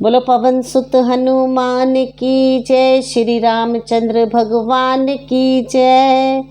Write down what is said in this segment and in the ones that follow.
बोलो पवन सुत हनुमान की जय, श्री रामचंद्र भगवान की जय।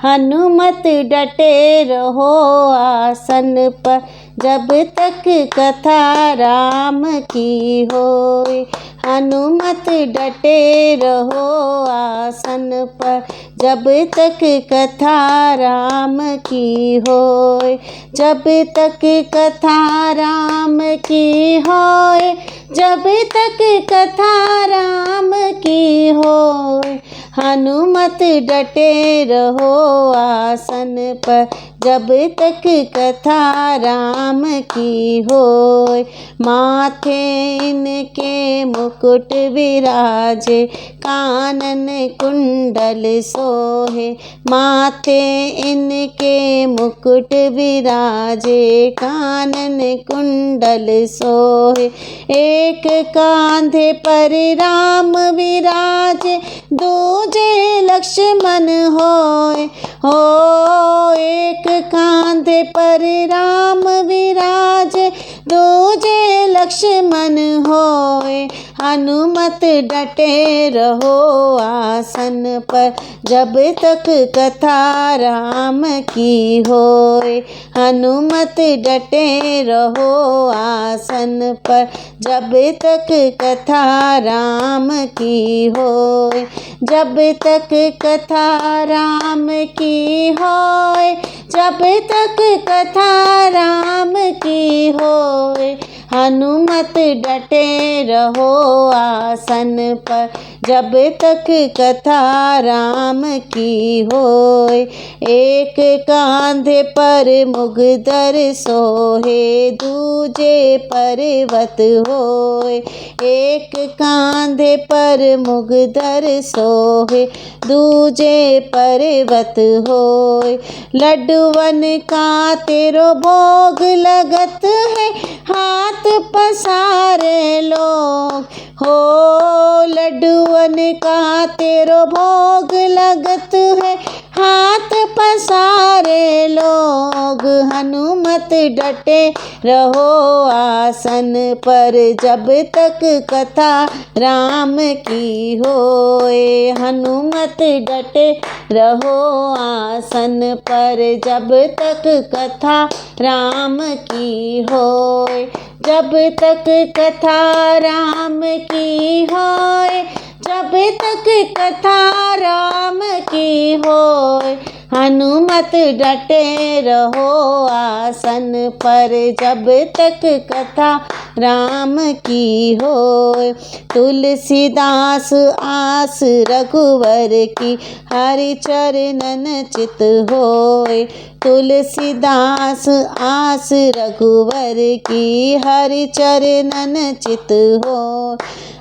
हनुमत डटे रहो आसन पर, जब तक कथा राम की होए। हनुमत डटे रहो आसन पर, जब तक कथा राम की होए। जब तक कथा राम की होए, जब तक कथा राम की होए। हनुमत डटे रहो आसन पर, जब तक कथा राम की होए। माथे इनके मुकुट विराजे, कानन कुंडल सोहे। माथे इनके मुकुट विराजे, कानन कुंडल सोहे। एक कांधे पर राम विराजे, दूजे लक्ष्मण होए। हो एक कांधे पर राम विराजे, दूजे लक्ष्मण होए। हनुमत डटे रहो आसन पर, जब तक कथा राम की होए। हनुमत डटे रहो आसन पर, जब तक कथा राम की होए। जब तक कथा राम की होए, जब तक कथा राम की होए। हनुमत डटे रहो आसन पर, जब तक कथा राम की होए। एक कांधे पर मुगदर सोहे, दूजे पर्वत होए। एक कांधे पर मुगदर सोहे, दूजे पर्वत होए। लड्डुवन का तेरो भोग लगत है, हाथ पसारे लोग। हो लड्डुवन का तेरो भोग लगत है, हाथ पसारे लोग। हनुमत डटे रहो आसन पर, जब तक कथा राम की होए। हनुमत डटे रहो आसन पर, जब तक कथा राम की होए। जब तक कथा राम की होए, जब तक कथा राम की होए। हनुमत डटे रहो आसन पर, जब तक कथा राम की होए। तुलसीदास आस रघुवर की, हरि चरणन चित होए। तुलसीदास आस रघुवर की, हरि चरणन चित हो।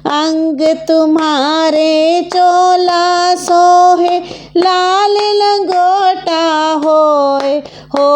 अंग तुम्हारे चोला सोहे, लाल लंगोटा होए। हो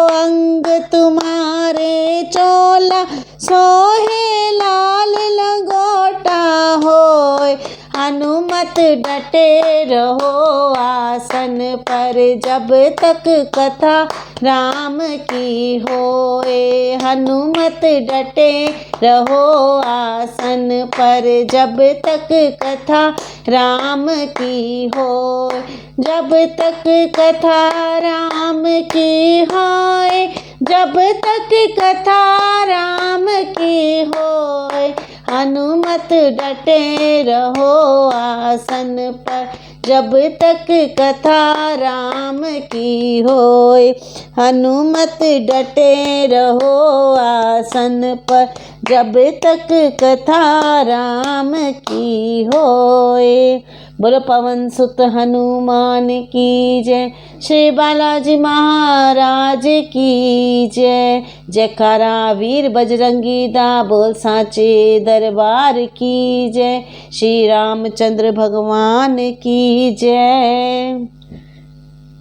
अंग तुम्हारे चोला सोहे, लाल लंगोटा होए। हनुमत डटे रहो आसन पर, जब तक कथा राम की होए। हनुमत डटे रहो आसन पर, जब तक कथा राम की होए। जब तक कथा राम की होए, जब तक कथा राम की होए। हनुमत डटे रहो आसन पर, जब तक कथा राम की होए। हनुमत डटे रहो आसन पर, जब तक कथा राम की होए। बोलो पवन सुत हनुमान की जय, श्री बालाजी महाराज की जय। जयकारा वीर बजरंगी दा, बोल साचे दरबार की जय। श्री रामचंद्र भगवान की जय।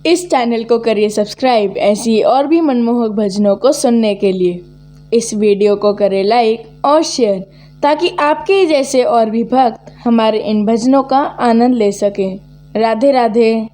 इस चैनल को करिए सब्सक्राइब ऐसी और भी मनमोहक भजनों को सुनने के लिए। इस वीडियो को करें लाइक और शेयर, ताकि आपके जैसे और भी भक्त हमारे इन भजनों का आनंद ले सकें। राधे राधे।